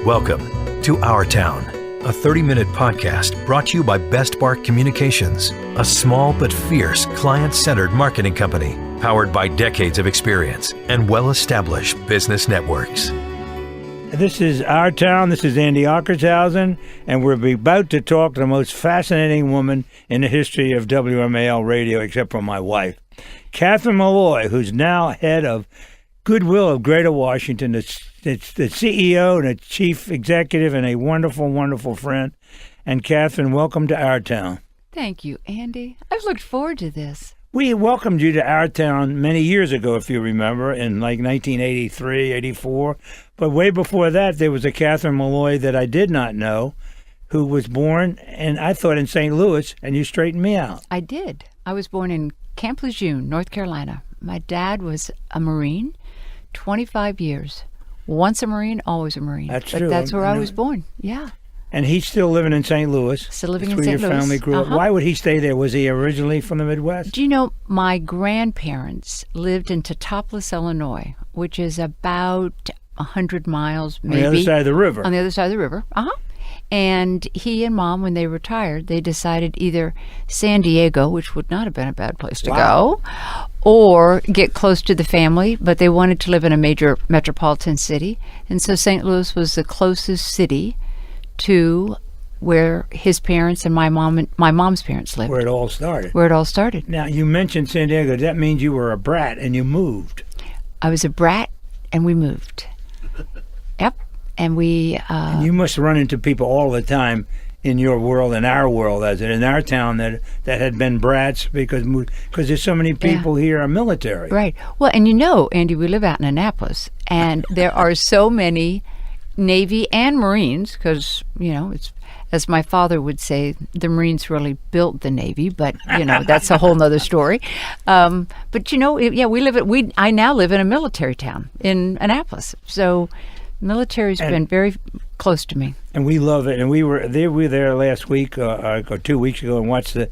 Welcome to Our Town, a 30-minute podcast brought to you by Best Bark Communications, a small but fierce client-centered marketing company powered by decades of experience and well-established business networks. This is Our Town. This is Andy Ockershausen, and we're about to talk to the most fascinating woman in the history of WMAL radio, except for my wife, Catherine Meloy, who's now head of Goodwill of Greater Washington. It's the CEO and a chief executive and a wonderful, wonderful friend. And Catherine, welcome to Our Town. Thank you, Andy. I've looked forward to this. We welcomed you to Our Town many years ago, if you remember, in like 1983, 84. But way before that, there was a Catherine Meloy that I did not know who was born, and I thought in St. Louis, and you straightened me out. I did. I was born in Camp Lejeune, North Carolina. My dad was a Marine, 25 years. Once a Marine, always a Marine. That's but true. That's where I was born, yeah. And he's still living in St. Louis. Still living in St. Louis. That's where your family grew up. Why would he stay there? Was he originally from the Midwest? Do you know, my grandparents lived in Teutopolis, Illinois, which is about 100 miles, maybe. On the other side of the river. On the other side of the river, And he and Mom, when they retired, they decided either San Diego, which would not have been a bad place to go, or get close to the family, but they wanted to live in a major metropolitan city. And so St. Louis was the closest city to where his parents and my mom's parents lived. Where it all started. Where it all started. Now, you mentioned San Diego. That means you were a brat and you moved. I was a brat and we moved. Yep. And we... and you must run into people all the time in your world, in our world, as in our town, that had been brats because there's so many people here are military. Right. Well, and you know, Andy, we live out in Annapolis, and there are so many Navy and Marines, because, you know, it's, as my father would say, the Marines really built the Navy, but, you know, that's a whole nother story. But, you know, I now live in a military town in Annapolis, so... Military's been very close to me, and we love it. And we were there last week or 2 weeks ago, and watched the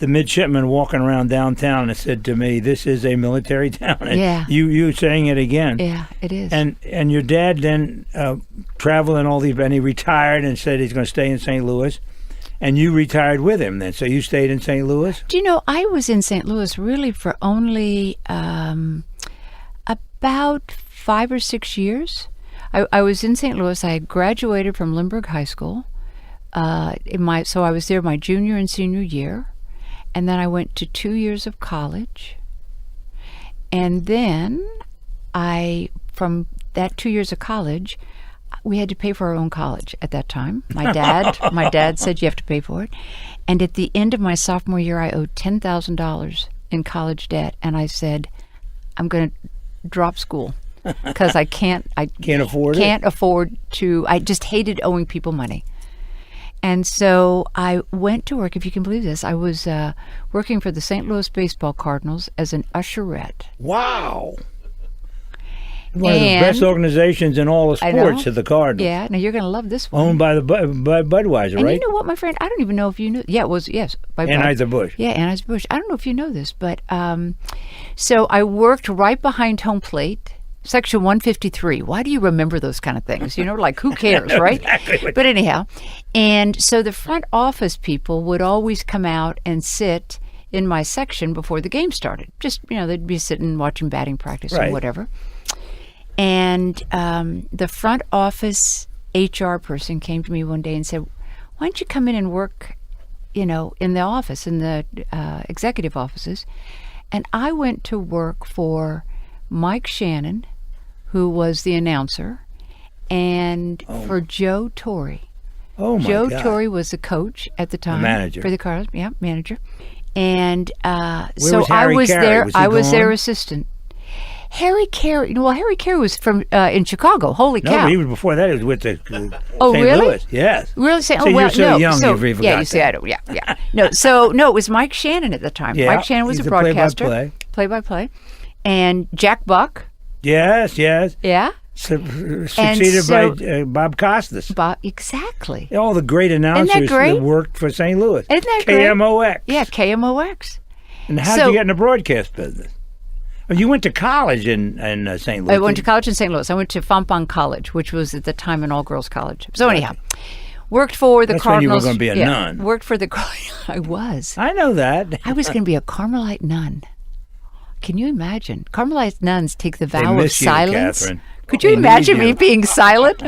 midshipmen walking around downtown, and said to me, "This is a military town." And you saying it again. Yeah, it is. And your dad then traveled and all these, and he retired and said he's going to stay in St. Louis, and you retired with him then. So you stayed in St. Louis. Do you know, I was in St. Louis really for only about 5 or 6 years. I was in St. Louis. I had graduated from Lindbergh High School. So I was there my junior and senior year. And then I went to 2 years of college. And then from that 2 years of college, we had to pay for our own college at that time. My dad said you have to pay for it. And at the end of my sophomore year, I owed $10,000 in college debt. And I said, I'm going to drop school. Because I can't afford to. I just hated owing people money, and so I went to work. If you can believe this, I was working for the St. Louis baseball Cardinals as an usherette. Wow! One of the best organizations in all of sports of the Cardinals. Yeah. Now you're going to love this one. Owned by the Budweiser, right? And you know what, my friend? I don't even know if you knew. Yeah, it was by Anheuser-Busch. Yeah, Anheuser-Busch. I don't know if you know this, but so I worked right behind home plate. Section 153. Why do you remember those kind of things? You know, like, who cares, right? Exactly. But anyhow, and so the front office people would always come out and sit in my section before the game started. Just, you know, they'd be sitting watching batting practice or whatever. And the front office HR person came to me one day and said, why don't you come in and work, you know, in the office, in the executive offices? And I went to work for Mike Shannon, who was the announcer, and for Joe Torre. Oh, my God. God. Torre was the coach at the time. The manager. For the Cardinals, yeah, manager. And so I was Carey? there. I was their assistant. Harry Carey. Well, Harry Carey was from in Chicago. Holy cow! No, he was before that. He was with the St. really? Louis. Yes. Really? So you're so young. So, you've yeah, you see, I don't. Yeah. No, it was Mike Shannon at the time. Yeah, Mike Shannon was a broadcaster. Play-by-play. And Jack Buck. Yes. Yeah. Succeeded by Bob Costas. Exactly. All the great announcers that worked for St. Louis. Isn't that KMOX. Great? Yeah, KMOX. And how did you get in the broadcast business? Oh, you went to college in St. Louis. I went to college in St. Louis. I went to Fontbonne College, which was at the time an all-girls college. So anyhow, worked for the That's Cardinals. when you were going to be a nun. Worked for the... I was. I know that. I was going to be a Carmelite nun. Can you imagine? Carmelite nuns take the They vow of miss you, silence. Catherine. Could you They imagine need me you. being silent?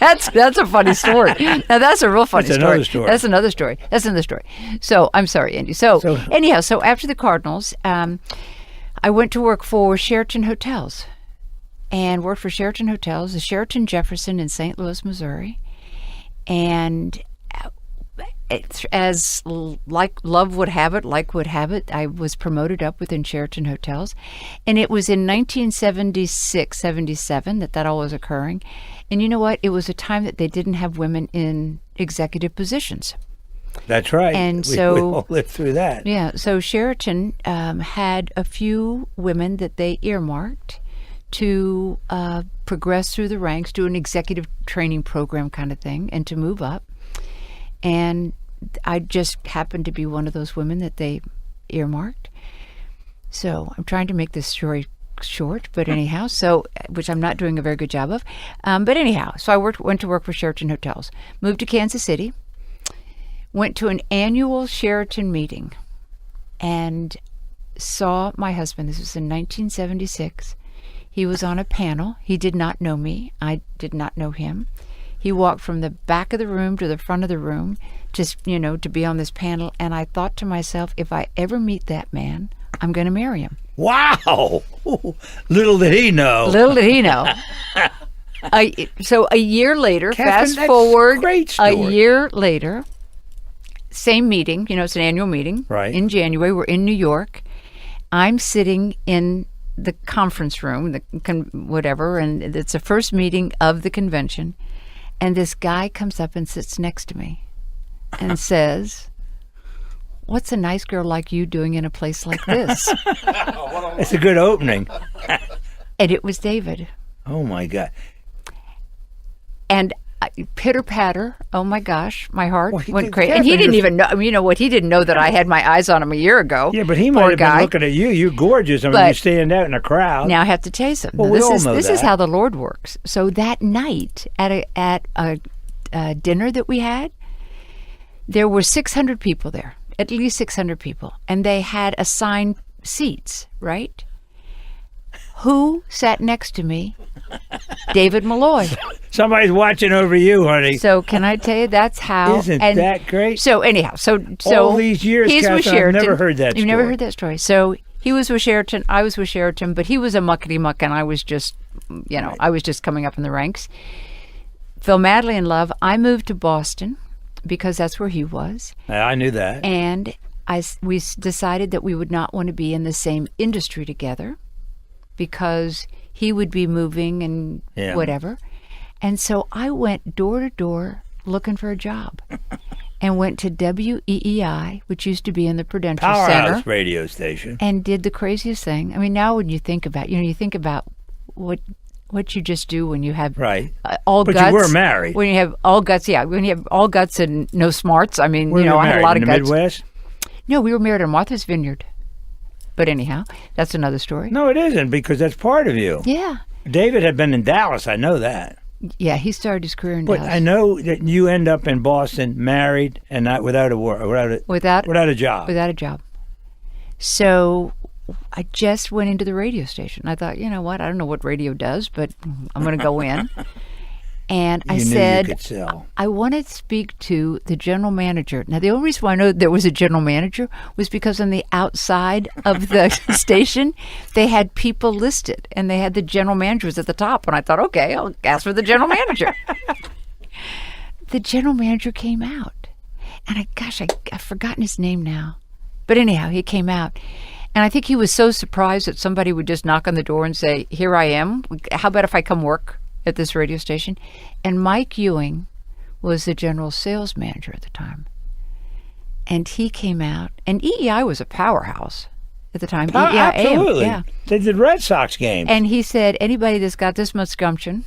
That's a funny story. Now that's a real funny That's story. another story. That's another story. That's another story. So I'm sorry, Andy. So anyhow, so after the Cardinals, I went to work for Sheraton Hotels, and worked for Sheraton Hotels, the Sheraton Jefferson in St. Louis, Missouri, and as like love would have it, I was promoted up within Sheraton Hotels. And it was in 1976, 77 that all was occurring. And you know what? It was a time that they didn't have women in executive positions. That's right. And we so all lived through that. Yeah, so Sheraton had a few women that they earmarked to progress through the ranks, do an executive training program kind of thing, and to move up. And I just happened to be one of those women that they earmarked. So I'm trying to make this story short, but anyhow, which I'm not doing a very good job of. But anyhow, so I went to work for Sheraton Hotels, moved to Kansas City, went to an annual Sheraton meeting, and saw my husband. This was in 1976. He was on a panel. He did not know me. I did not know him. He walked from the back of the room to the front of the room, just, to be on this panel. And I thought to myself, if I ever meet that man, I'm going to marry him. Wow. Little did he know. Little did he know. So a year later, Catherine, fast forward, great a story. year later, same meeting, it's an annual meeting. Right. In January, we're in New York. I'm sitting in the conference room, whatever, and it's the first meeting of the convention. And this guy comes up and sits next to me and says, "What's a nice girl like you doing in a place like this?" It's a good opening. And it was David. Oh, my God. And pitter patter, oh my gosh, my heart Well, went crazy. And he didn't even know, he didn't know that I had my eyes on him a year ago. Yeah, but he Poor might have guy. been looking at you. You're gorgeous. I mean, But you stand out in a crowd. Now I have to tell you something. Well, Now, we this all is know this is that. how the Lord works. So that night at a dinner that we had, there were 600 people there, at least 600 people, and they had assigned seats, right? Who sat next to me? David Meloy. Somebody's watching over you, honey. So can I tell you, that's how. Isn't that great? So anyhow, so All these years, he's with Catherine, I've Sheraton. never heard that You've never story. heard that story. So he was with Sheraton, I was with Sheraton, but he was a muckety muck, and I was just, I was just coming up in the ranks. Fell madly in love. I moved to Boston because that's where he was, I knew that. and we decided that we would not want to be in the same industry together because he would be moving and Yeah. whatever. And so I went door to door looking for a job and went to WEEI, which used to be in the Prudential Powerhouse Center, radio station. and did the craziest thing. I mean, now when you think about, you think about what you just do when you have Right. all But guts. you were married. When you have all guts, yeah. When you have all guts and no smarts. I mean, Where were you I had a married? lot of in the guts. Midwest? No, we were married in Martha's Vineyard. But anyhow, that's another story. No, it isn't, because that's part of you. Yeah. David had been in Dallas. I know that. Yeah, he started his career in But Dallas. I know that you end up in Boston, married, and not without a without a job. Without a job. So I just went into the radio station. I thought, you know what? I don't know what radio does, but I'm going to go in. And I You knew said, you could sell. I want to speak to the general manager. Now, the only reason why I know there was a general manager was because on the outside of the station, they had people listed, and they had the general managers at the top. And I thought, okay, I'll ask for the general manager. The general manager came out. And I've forgotten his name now. But anyhow, he came out. And I think he was so surprised that somebody would just knock on the door and say, "Here I am. How about if I come work at this radio station?" And Mike Ewing was the general sales manager at the time. And he came out, and EEI was a powerhouse at the time. Oh, EEI AM, absolutely. yeah. They did Red Sox games. And he said, anybody that's got this much gumption,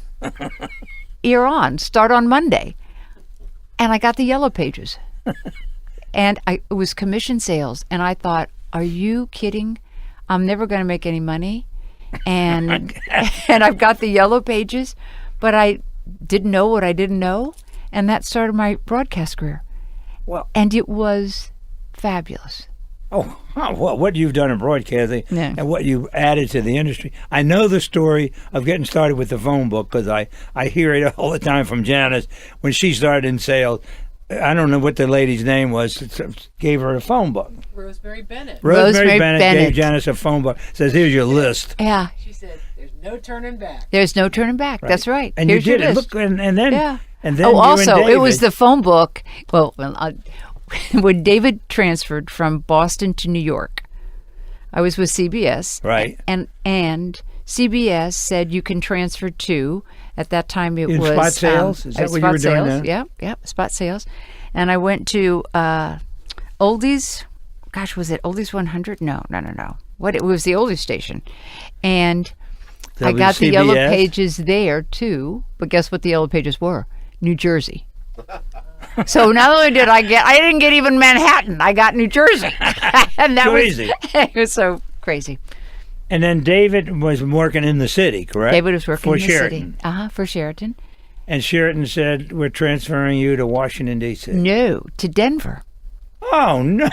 you're on. Start on Monday. And I got the yellow pages. And it was commission sales. And I thought, are you kidding? I'm never going to make any money, and and I've got the yellow pages, but I didn't know what I didn't know, and that started my broadcast career. Well, and it was fabulous. Oh, well, what you've done in broadcasting and what you added to the industry. I know the story of getting started with the phone book because I hear it all the time from Janice when she started in sales. I don't know what the lady's name was. Gave her a phone book. Rosemary Bennett. Rosemary Bennett gave Janice a phone book. Says, here's your list. Yeah. She said, there's no turning back. There's no turning back. Right. That's right. And here's you did your it. list. Look, and then... Yeah. And then also, it was the phone book. Well, when David transferred from Boston to New York, I was with CBS. Right. And CBS said you can transfer to, at that time it was... Spot sales? Is that what you were doing then? Yeah, spot sales. And I went to Oldies, gosh, was it Oldies 100? No. It was the Oldies station. And I got the yellow pages there too, but guess what the yellow pages were? New Jersey. So not only did I didn't get even Manhattan, I got New Jersey. And that it was so crazy. And then David was working in the city, correct? David was working for in the Sheraton. city. For Sheraton. And Sheraton said, we're transferring you to Washington, D.C. No, to Denver. Oh, no,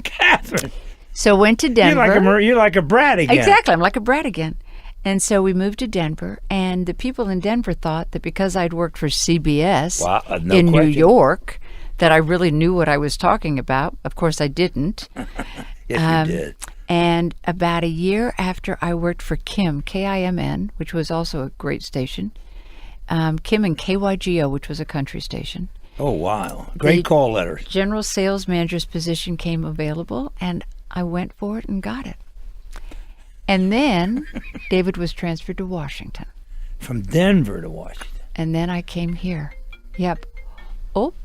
Catherine. So went to Denver. You're like a brat again. Exactly, I'm like a brat again. And so we moved to Denver, and the people in Denver thought that because I'd worked for CBS New York, that I really knew what I was talking about. Of course, I didn't. Yes, you did. And about a year after I worked for Kim, KIMN, which was also a great station, Kim and KYGO, which was a country station. Oh, wow. Great call letters. General sales manager's position came available, and I went for it and got it. And then David was transferred to Washington. From Denver to Washington. And then I came here. Yep. Oh.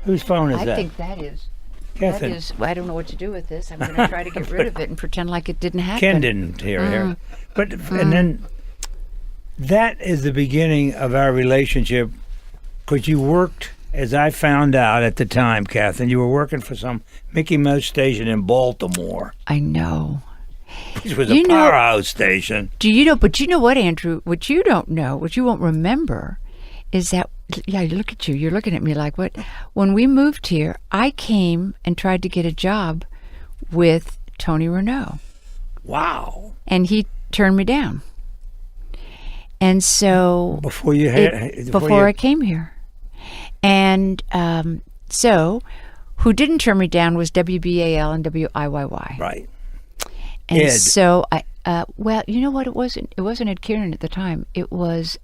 Whose phone is that? I think that is. Catherine. That is. I don't know what to do with this. I'm going to try to get rid of it and pretend like it didn't happen. Ken didn't hear. But and then that is the beginning of our relationship, because you worked, as I found out at the time, Catherine, you were working for some Mickey Mouse station in Baltimore. I know. Which was a powerhouse station. But you know what, Andrew? What you don't know, what you won't remember, is that, look at you. You're looking at me like, what? When we moved here, I came and tried to get a job with Tony Renault. Wow. And he turned me down. And so... Before I came here. And so, who didn't turn me down was WBAL and WIYY. Right. And Ed. so well, you know what? It wasn't Ed Kieran at the time. It was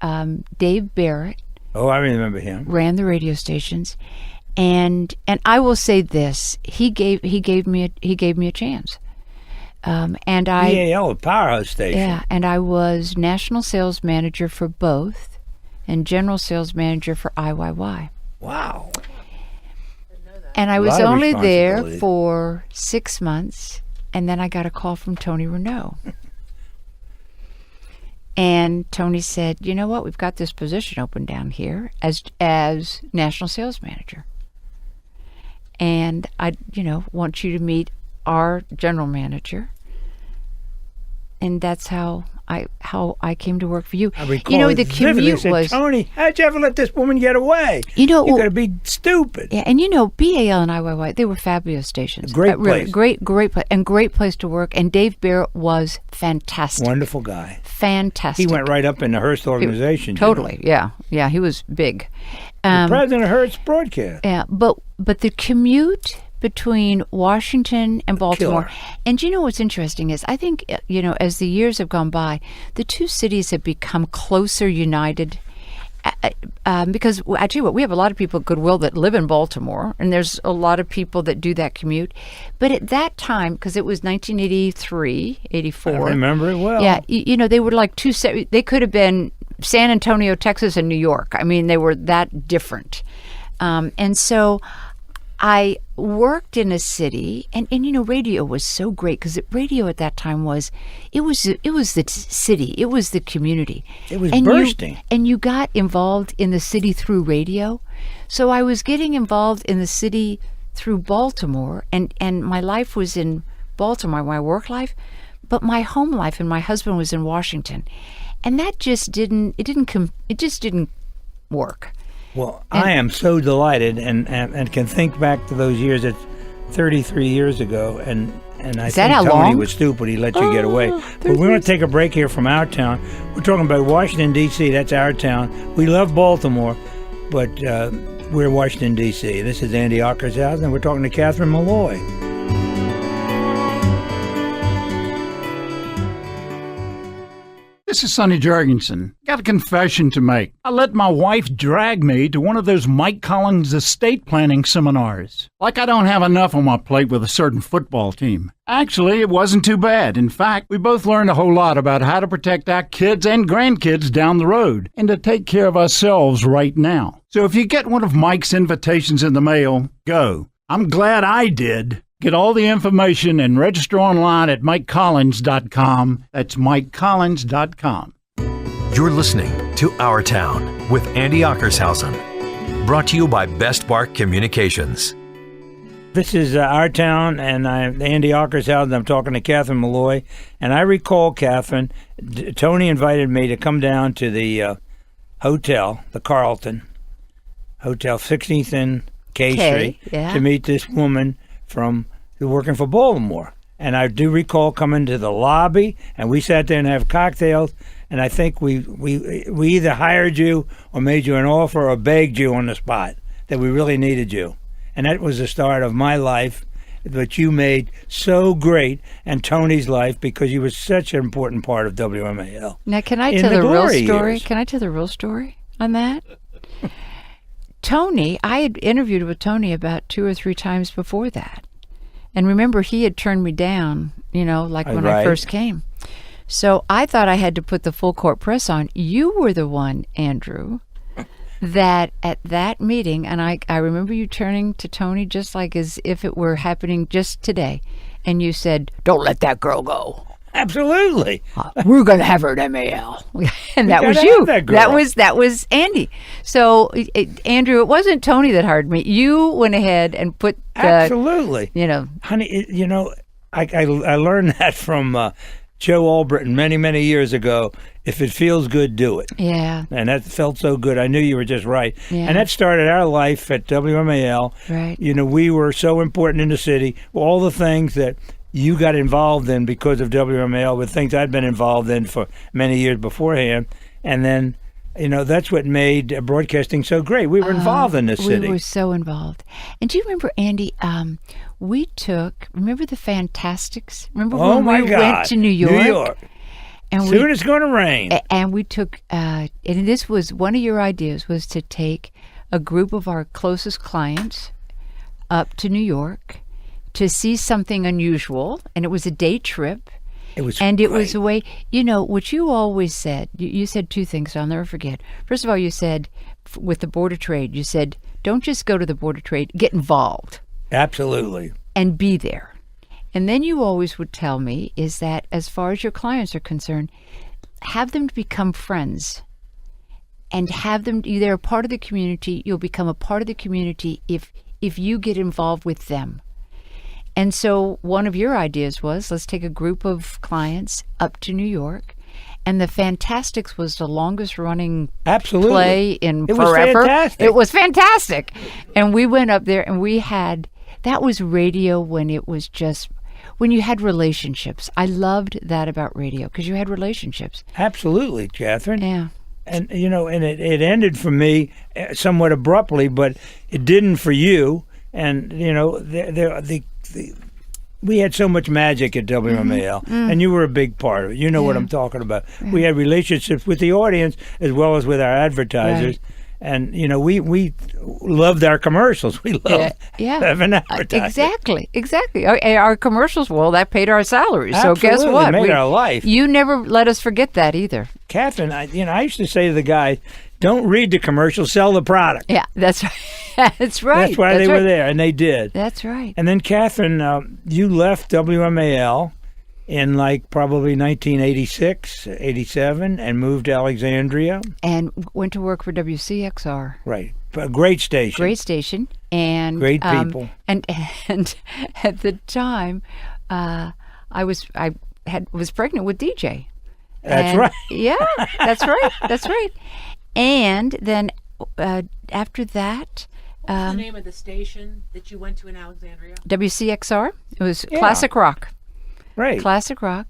Dave Barrett. Oh, I remember him. Ran the radio stations, and I will say this: he gave me a chance. And BAL, a powerhouse station. Yeah, and I was national sales manager for both, and general sales manager for IYY. Wow. And I was only there for 6 months. And then I got a call from Tony Renault. And Tony said, you know what, we've got this position open down here as national sales manager. And I, want you to meet our general manager. And that's how I came to work for you. I recall the commute was... Tony, how'd you ever let this woman get away? You got to be stupid. Yeah, and BAL and IYY, they were fabulous stations. Great place. Really, great place, and great place to work. And Dave Barrett was fantastic. Wonderful guy. Fantastic. He went right up in the Hearst organization. Totally, yeah. Yeah, he was big. The president of Hearst Broadcast. Yeah, but the commute between Washington and Baltimore. And what's interesting is I think, as the years have gone by, the two cities have become closer united. Because I tell you what, we have a lot of people at Goodwill that live in Baltimore, and there's a lot of people that do that commute. But at that time, because it was 1983, 84. I remember it well. Yeah, they were like they could have been San Antonio, Texas, and New York. I mean, they were that different. And so I worked in a city, and radio was so great because radio at that time was the city, it was the community. It was bursting. And you got involved in the city through radio. So I was getting involved in the city through Baltimore, and my life was in Baltimore, my work life, but my home life, and my husband was in Washington. And that just didn't work. Well, I am so delighted and can think back to those years. It's 33 years ago, and I Is that think how Tony long? was stupid. He let you get away. But we're going to take a break here from our town. We're talking about Washington, D.C. That's our town. We love Baltimore, but we're Washington, D.C. This is Andy Ockershausen, and we're talking to Catherine Meloy. This is Sonny Jorgensen. Got a confession to make. I let my wife drag me to one of those Mike Collins estate planning seminars. Like I don't have enough on my plate with a certain football team. Actually, it wasn't too bad. In fact, we both learned a whole lot about how to protect our kids and grandkids down the road and to take care of ourselves right now. So if you get one of Mike's invitations in the mail, go. I'm glad I did. Get all the information and register online at MikeCollins.com. That's MikeCollins.com. You're listening to Our Town with Andy Ockershausen. Brought to you by Best Bark Communications. This is Our Town, and I'm Andy Ockershausen. I'm talking to Catherine Meloy. And I recall, Catherine, Tony invited me to come down to the hotel, the Carlton Hotel, 16th and K Street, yeah. to meet this woman from working for Baltimore. And I do recall coming to the lobby, and we sat there and have cocktails, and I think we either hired you or made you an offer or begged you on the spot that we really needed you. And that was the start of my life, that you made so great, and Tony's life, because you were such an important part of WMAL. Now, can I In tell the the real glory story? years. Can I tell the real story on that? Tony, I had interviewed with Tony about 2 or 3 times before that. And remember, he had turned me down, like when I Right. first came. So I thought I had to put the full court press on. You were the one, Andrew, that at that meeting, and I remember you turning to Tony just like as if it were happening just today. And you said, "Don't let that girl go. Absolutely. We're going to have her at MAL." And that was gotta you. have that girl. That was Andy. So, Andrew, it wasn't Tony that hired me. You went ahead and put the, Absolutely. Honey, I learned that from Joe Albritton many, many years ago. If it feels good, do it. Yeah. And that felt so good. I knew you were just right. Yeah. And that started our life at WMAL. Right. We were so important in the city. All the things that you got involved in because of WMAL were things I'd been involved in for many years beforehand. And then, that's what made broadcasting so great. We were involved in this city. We were so involved. And do you remember, Andy, remember the Fantastics? Remember Oh, when my we God. went to New York? New York. And Soon it's going to rain. And we took, and this was one of your ideas, was to take a group of our closest clients up to New York to see something unusual, and it was a day trip. It was And it great. was a way, what you always said, you said 2 things I'll never forget. First of all, you said, with the Board of Trade, you said, don't just go to the Board of Trade, get involved Absolutely. and be there. And then you always would tell me is that as far as your clients are concerned, have them become friends and have them, they're a part of the community. You'll become a part of the community if you get involved with them. And so one of your ideas was, let's take a group of clients up to New York. And the Fantastics was the longest running Absolutely. play in It was forever. fantastic. It was fantastic. And we went up there and that was radio when it was just, when you had relationships. I loved that about radio because you had relationships. Absolutely, Catherine. Yeah. And, and it ended for me somewhat abruptly, but it didn't for you. And, we had so much magic at WMAL, and you were a big part of it. You know what I'm talking about. We had relationships with the audience as well as with our advertisers. Right. And, we loved our commercials. We loved having advertising. Exactly. Our commercials, that paid our salaries. So guess Absolutely, what? made our life. You never let us forget that either. Catherine, I used to say to the guys, don't read the commercial, sell the product. Yeah, that's right. That's right. That's why they were there, and they did. That's right. And then, Catherine, you left WMAL in probably 1986, 87, and moved to Alexandria. And went to work for WCXR. Right. A great station. Great station. And Great people. And at the time, I was pregnant with DJ. That's right. Yeah, that's right. That's right. And then after that, What's the name of the station that you went to in Alexandria? WCXR. It was classic rock. Right. Classic rock.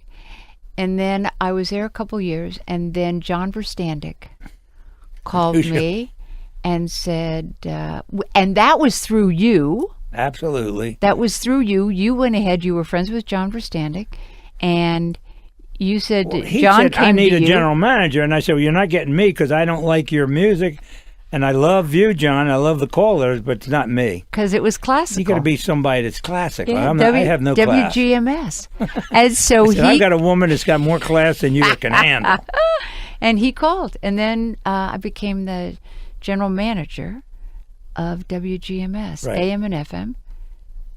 And then I was there a couple years, and then John Verstandick called me and said, and that was through you. Absolutely. That was through you. You went ahead. You were friends with John Verstandick, and you said He John said, came I need to a you. general manager. And I said, well, you're not getting me because I don't like your music. And I love you, John. I love the callers, but it's not me. Because it was classical. You got to be somebody that's classical. Yeah, I have no class. WGMS. And so I said, I got a woman that's got more class than you can handle. And he called. And then I became the general manager of WGMS, Right. AM and FM.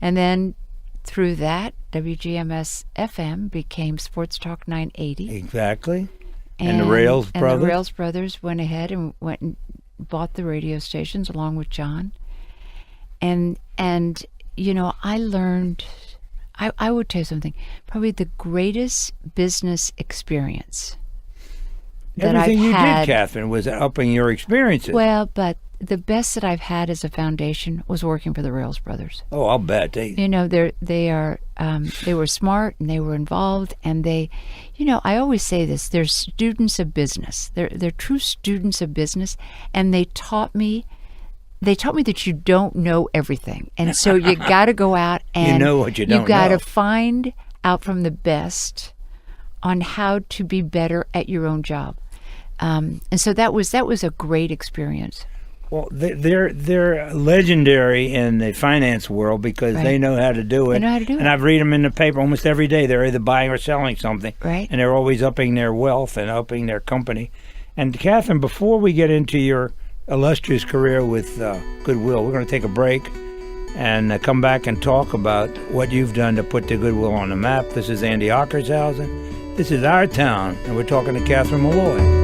And then through that, WGMS FM became Sports Talk 980. Exactly. And the Rails And brothers. the Rails brothers went ahead and went and bought the radio stations along with John. And you know, I learned, I would tell you something, probably the greatest business experience that Everything I've you had. did, Catherine, was upping your experiences. Well, but the best that I've had as a foundation was working for the Rails brothers. Oh, I'll bet. You know, they were smart and they were involved, and they, you know, I always say this: they're students of business. They're true students of business, and they taught me. They taught me that you don't know everything, and so you got to go out and You know what you don't got know. to find out from the best on how to be better at your own job. And so that was a great experience. Well, they're legendary in the finance world because they know how to do it. They know how to do it. And I read them in the paper almost every day. They're either buying or selling something. Right. And they're always upping their wealth and upping their company. And Catherine, before we get into your illustrious career with Goodwill, we're going to take a break and come back and talk about what you've done to put the Goodwill on the map. This is Andy Ockershausen. This is Our Town, and we're talking to Catherine Meloy.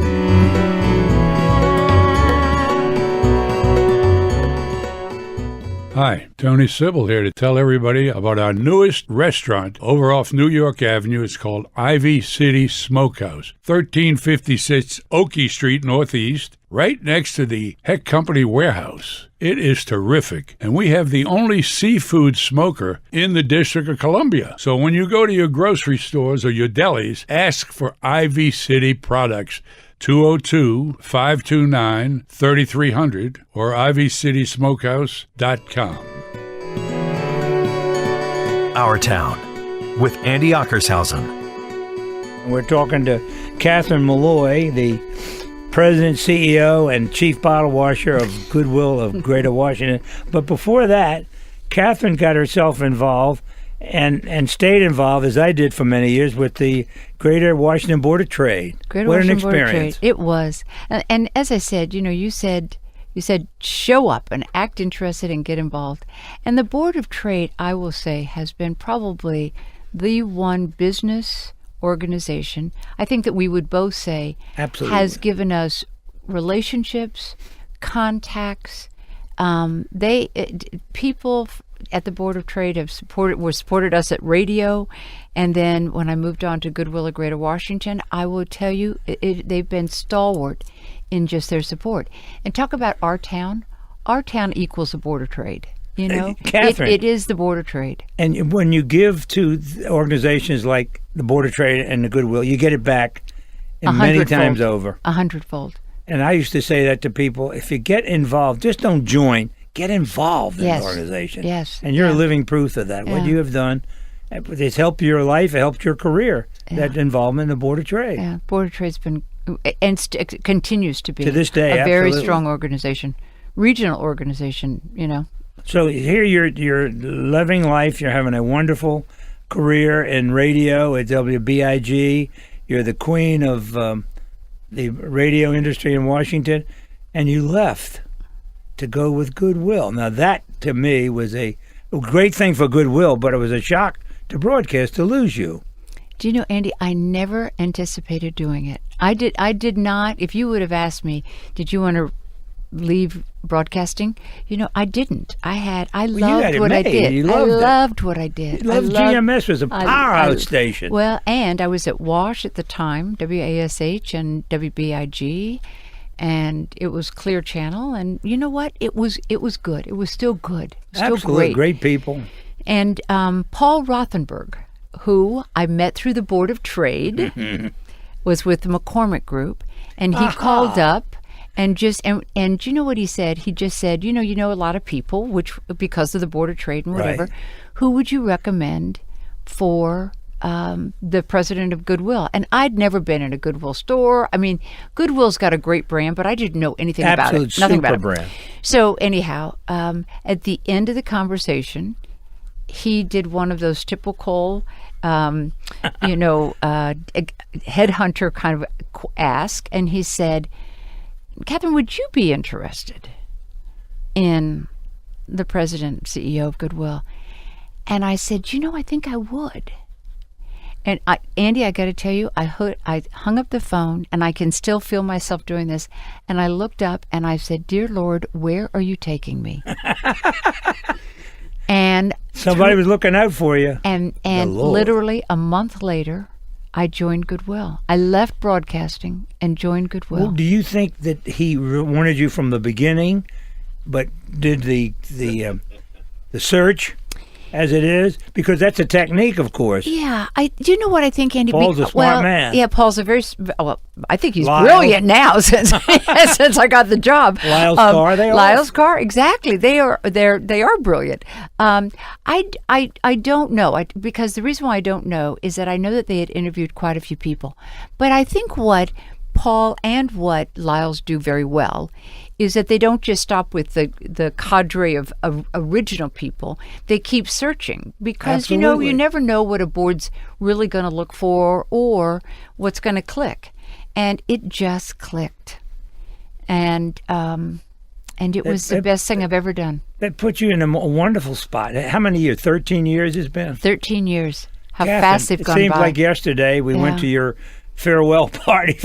Hi, Tony Sybil here to tell everybody about our newest restaurant over off New York Avenue. It's called Ivy City Smokehouse, 1356 Oakey Street Northeast, right next to the Heck Company warehouse. It is terrific, and we have the only seafood smoker in the District of Columbia. So when you go to your grocery stores or your delis, ask for Ivy City products. 202-529-3300 or ivycitysmokehouse.com. Our Town with Andy Ockershausen. We're talking to Catherine Meloy, the President, CEO, and Chief Bottle Washer of Goodwill of Greater Washington. But before that, Catherine got herself involved and stayed involved, as I did for many years, with the Greater Washington Board of Trade. Greater What Washington an Board of experience. Trade. It was. And as I said, you know, you said show up and act interested and get involved. And the Board of Trade, I will say, has been probably the one business organization, I think that we would both say, Absolutely. has given us relationships, contacts. People at the Board of Trade have supported us at radio, and then when I moved on to Goodwill of Greater Washington, I will tell you they've been stalwart in just their support. And talk about our town equals the Board of Trade. You know, Catherine. it is the Board of Trade. And when you give to organizations like the Board of Trade and the Goodwill, you get it back many times over. 100-fold. And I used to say that to people, if you get involved, just don't join, get involved in Yes. the organization. Yes. And you're Yeah. a living proof of that. What Yeah. you have done, it's helped your life, it helped your career, that involvement in the Board of Trade. Yeah, Board of Trade's been, and continues to be, To this day, a very absolutely. strong organization, regional organization, you know. So here you're living life, you're having a wonderful career in radio at WBIG, you're the queen of the radio industry in Washington, and you left to go with Goodwill. Now that, to me, was a great thing for Goodwill, but it was a shock to broadcast to lose you. Do you know, Andy, I never anticipated doing it. I did not. If you would have asked me, did you want to leave broadcasting? I didn't. I you loved had it what I made. did. You I loved it. loved what I did. GMS was a powerhouse station. Well, and I was at WASH at the time, WASH and WBIG, and it was Clear Channel. And you know what? It was good. It was still good. Still Absolutely. Great people. And Paul Rothenberg, who I met through the Board of Trade, was with the McCormick Group, and he called up and and you know what he said? He just said, you know a lot of people, which because of the Board of Trade and whatever, Right. Who would you recommend for the president of Goodwill? And I'd never been in a Goodwill store. I mean, Goodwill's got a great brand, but I didn't know anything about it. Nothing about it. Brand. So anyhow, at the end of the conversation, he did one of those typical, headhunter kind of ask, and he said, Catherine, would you be interested in the president and CEO of Goodwill? And I said, I think I would. And Andy, I got to tell you, I hung up the phone, and I can still feel myself doing this. And I looked up and I said, "Dear Lord, where are you taking me?" And somebody was looking out for you. And literally a month later, I joined Goodwill. I left broadcasting and joined Goodwill. Well, do you think that he wanted you from the beginning, but did the search as it is? Because that's a technique, of course. Yeah. Do you know what I think, Andy? Paul's a smart man. Yeah, Paul's a very, I think he's brilliant now since I got the job. Lyle's Carr, they are. Lyle's Carr, exactly. They are brilliant. I don't know, because the reason why I don't know is that I know that they had interviewed quite a few people. But I think what Paul and what Lyle's do very well is that they don't just stop with the cadre of original people. They keep searching because, Absolutely. you never know what a board's really going to look for or what's going to click. And it just clicked. And it was the best thing I've ever done. That put you in a wonderful spot. How many years? 13 years it's been? 13 years. How Catherine, fast they've gone by. It seems like yesterday we went to your farewell party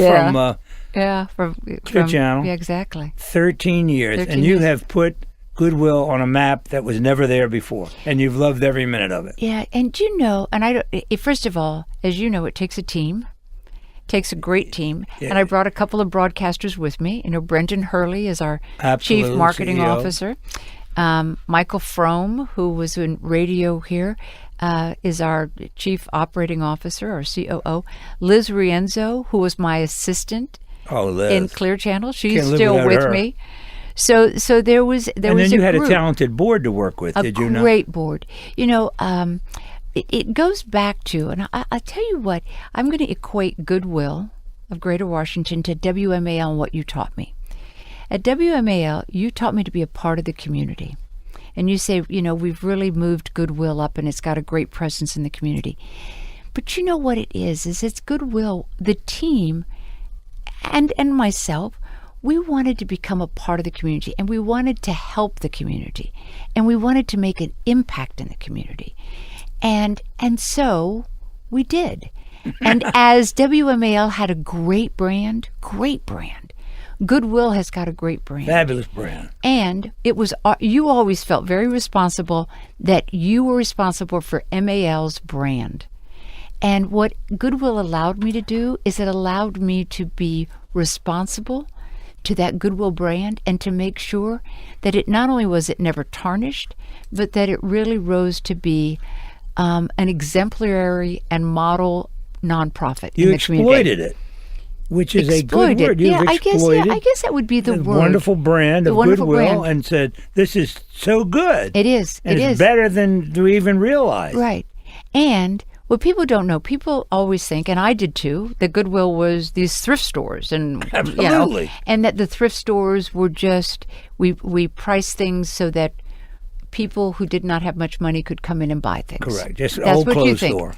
Yeah. from Clear Channel. Yeah, exactly. 13 years. 13 and you years. have put Goodwill on a map that was never there before. And you've loved every minute of it. Yeah, and first of all, as you know, it takes a team. It takes a great team. Yeah. And I brought a couple of broadcasters with me. Brendan Hurley is our Absolute chief marketing CEO. officer. Michael Frome, who was in radio here, is our chief operating officer, our COO. Liz Rienzo, who was my assistant Liz. in Clear Channel. She's Can't live still without with her. me. So there was And then you had group, a talented board to work with, did you not? a great board. It goes back to, and I'll tell you what, I'm going to equate Goodwill of Greater Washington to WMAL and what you taught me. At WMAL, you taught me to be a part of the community. And you say, we've really moved Goodwill up and it's got a great presence in the community. But you know what it is it's Goodwill, the team, and myself, we wanted to become a part of the community, and we wanted to help the community, and we wanted to make an impact in the community. And so we did. And as WMAL had a great brand, Goodwill has got a great brand. Fabulous brand. And it was, you always felt very responsible that you were responsible for MAL's brand. And what Goodwill allowed me to do is it allowed me to be responsible to that Goodwill brand and to make sure that it not only was it never tarnished, but that it really rose to be an exemplary and model nonprofit in the community. You exploited it, which is a good word. You've exploited I guess that would be the word. Wonderful brand of Goodwill and said, this is so good. It is. And it it's is better than we even realize. Right. And what people don't know, people always think, and I did too, that Goodwill was these thrift stores, and Absolutely. And that the thrift stores were just we priced things so that people who did not have much money could come in and buy things. Correct. Just an That's old what you clothes think. store.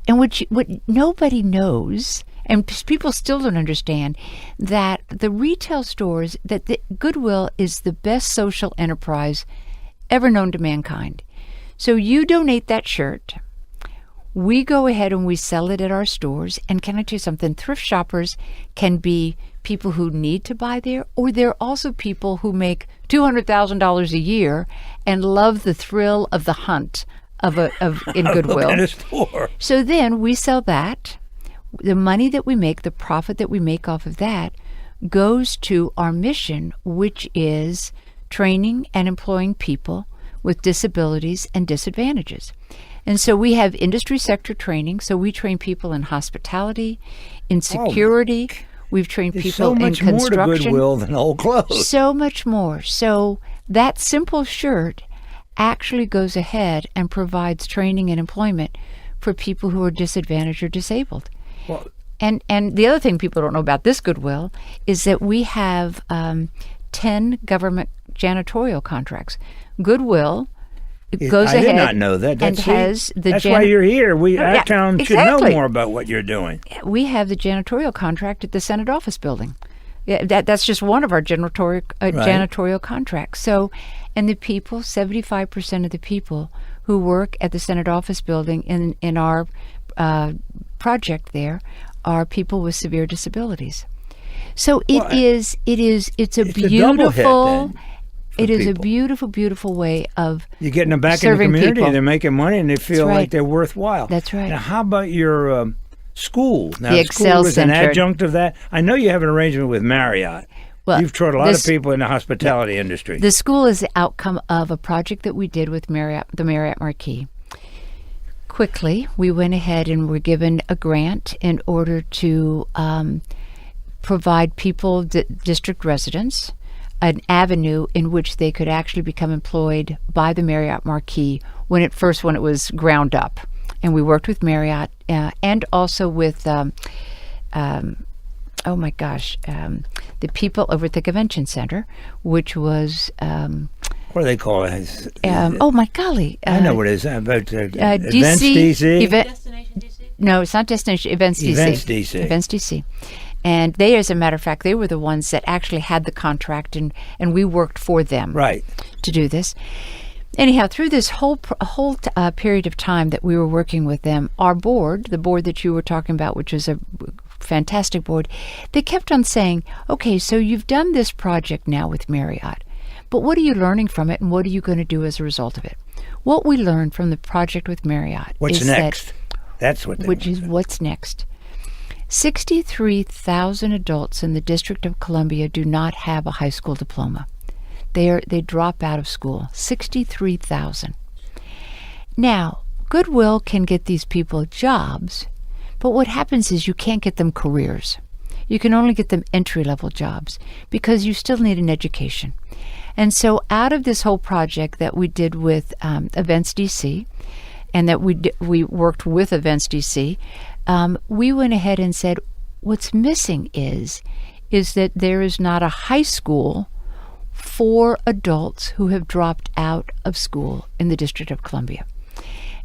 And what nobody knows, and people still don't understand, that the retail stores, that the Goodwill is the best social enterprise ever known to mankind. So you donate that shirt. We go ahead and we sell it at our stores. And can I tell you something? Thrift shoppers can be people who need to buy there, or they're also people who make $200,000 a year and love the thrill of the hunt in Goodwill. In a store. So then we sell that. The money that we make, the profit that we make off of that, goes to our mission, which is training and employing people with disabilities and disadvantages. And so we have industry sector training. So we train people in hospitality, in security. We've trained There's people so much in construction. more to Goodwill than old clothes. So much more. So that simple shirt actually goes ahead and provides training and employment for people who are disadvantaged or disabled. Well, and the other thing people don't know about this Goodwill is that we have 10 government janitorial contracts. Goodwill goes I ahead did not know that. and has the That's why you're here. Our Yeah, town should exactly. know more about what you're doing. We have the janitorial contract at the Senate office building. Yeah, that's just one of our janitorial contracts. So, and the people, 75% of the people who work at the Senate office building in our project there are people with severe disabilities. So it's a beautiful. It is a beautiful, beautiful way of You're getting them back in the serving community. people. They're making money, and they feel right. like they're worthwhile. That's right. Now, how about your school? Now, The school Excel is an Center. adjunct of that. I know you have an arrangement with Marriott. Well, You've taught a lot of people in the hospitality industry. The school is the outcome of a project that we did with Marriott, the Marriott Marquis. Quickly, we went ahead and were given a grant in order to provide people, district residents, an avenue in which they could actually become employed by the Marriott Marquis when it was ground up. And we worked with Marriott and also with, the people over at the Convention Center, which was... what do they call it? oh my golly! I know what it is. About Events DC. DC. Destination DC? No, it's not Destination Events DC. Events DC. Events DC. And they, as a matter of fact, they were the ones that actually had the contract, and we worked for them Right. to do this. Anyhow, through this whole period of time that we were working with them, our board, the board that you were talking about, which was a fantastic board, they kept on saying, okay, so you've done this project now with Marriott, but what are you learning from it, and what are you going to do as a result of it? What we learned from the project with Marriott What's next? That's what they which want is to know. what's next. 63,000 adults in the District of Columbia do not have a high school diploma. They drop out of school. 63,000. Now, Goodwill can get these people jobs, but what happens is you can't get them careers. You can only get them entry-level jobs because you still need an education. And so out of this whole project that we did with Events DC, and that we worked with Events DC, we went ahead and said, what's missing is that there is not a high school for adults who have dropped out of school in the District of Columbia.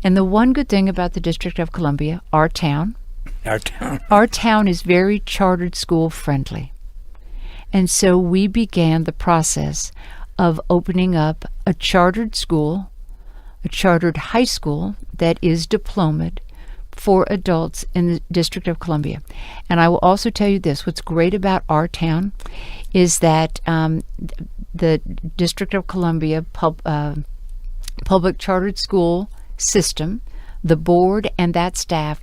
And the one good thing about the District of Columbia, our town is very chartered school friendly. And so we began the process of opening up a chartered school, a chartered high school that is diplomaed for adults in the District of Columbia. And I will also tell you this, what's great about our town is that the District of Columbia public chartered school system, the board and that staff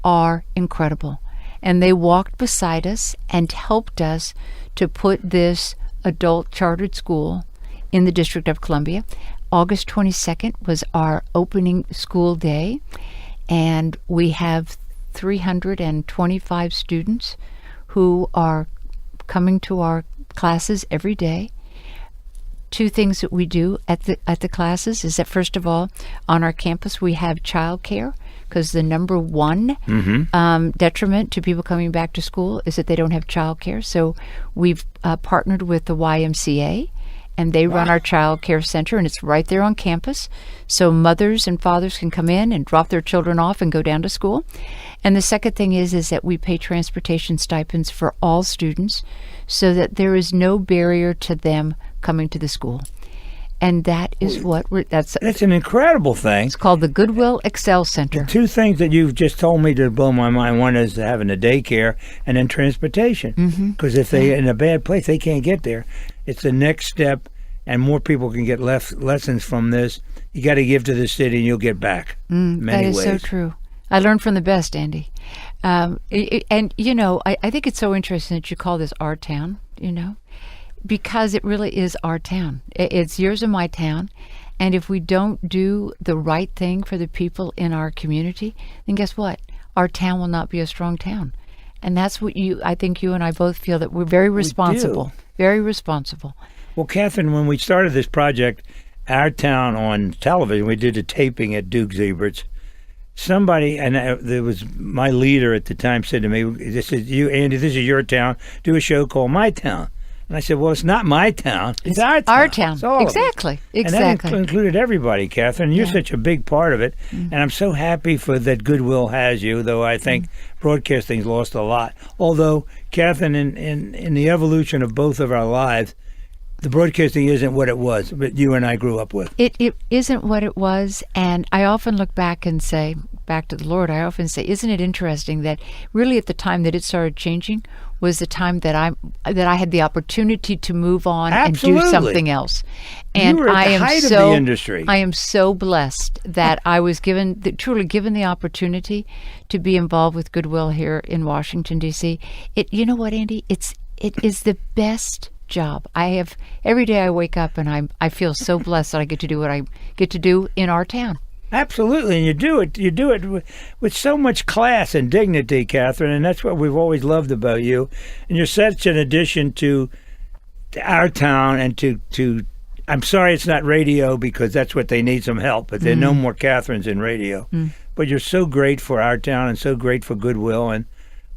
are incredible. And they walked beside us and helped us to put this adult chartered school in the District of Columbia. August 22nd was our opening school day, and we have 325 students who are coming to our classes every day. Two things that we do at the classes is that, first of all, on our campus we have childcare, because the number one detriment to people coming back to school is that they don't have childcare. So we've partnered with the YMCA, and they run our child care center, and it's right there on campus. So mothers and fathers can come in and drop their children off and go down to school. And the second thing is that we pay transportation stipends for all students so that there is no barrier to them coming to the school. And that is that's an incredible thing. It's called the Goodwill Excel Center. Two things that you've just told me to blow my mind. One is having a daycare, and then transportation. Because if they're in a bad place, they can't get there. It's the next step, and more people can get lessons from this. You got to give to the city, and you'll get back. That is so true. I learned from the best, Andy. And, I think it's so interesting that you call this our town, because it really is our town. It's yours and my town. And if we don't do the right thing for the people in our community, then guess what? Our town will not be a strong town. And that's what I think you and I both feel, that we're very responsible. We do. Very responsible. Well, Catherine, when we started this project, Our Town on television, we did a taping at Duke Zebert's. Somebody, and there was my leader at the time, said to me, "This is you, Andy. This is your town. Do a show called My Town." And I said, "Well, it's not my town. It's our town. Our town. Exactly. And that included everybody, Catherine. You're such a big part of it, and I'm so happy that Goodwill has you. Though I think broadcasting's lost a lot. Although, Catherine, in the evolution of both of our lives, the broadcasting isn't what it was, but you and I grew up with. It isn't what it was, and I often look back and say, back to the Lord, I often say, isn't it interesting that really at the time that it started changing was the time that I had the opportunity to move on and do something else. And you were at the height of the industry. I am so blessed that I was truly given the opportunity to be involved with Goodwill here in Washington, D.C. You know what, Andy? It is the best job I have. Every day I wake up and I feel so blessed that I get to do what I get to do in our town. Absolutely, and you do it with so much class and dignity, Catherine, and that's what we've always loved about you. And you're such an addition to our town, and to I'm sorry it's not radio, because that's what they need, some help, but there are no more Catherines in radio. But you're so great for our town and so great for Goodwill, and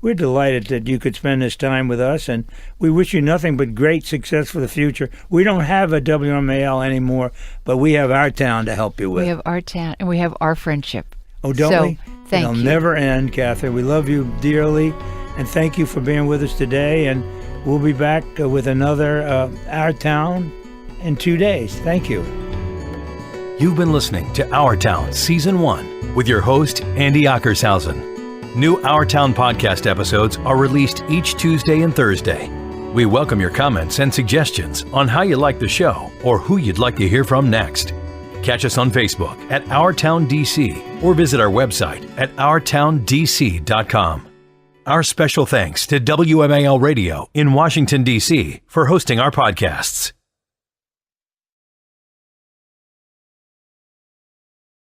we're delighted that you could spend this time with us, and we wish you nothing but great success for the future. We don't have a WMAL anymore, but we have our town to help you with. We have our town, and we have our friendship. Oh, don't we? Thank you. It'll never end, Catherine. We love you dearly, and thank you for being with us today, and we'll be back with another Our Town in 2 days. Thank you. You've been listening to Our Town Season 1 with your host, Andy Ockershausen. New Our Town podcast episodes are released each Tuesday and Thursday. We welcome your comments and suggestions on how you like the show or who you'd like to hear from next. Catch us on Facebook at Our Town DC or visit our website at OurTownDC.com. Our special thanks to WMAL Radio in Washington, D.C. for hosting our podcasts.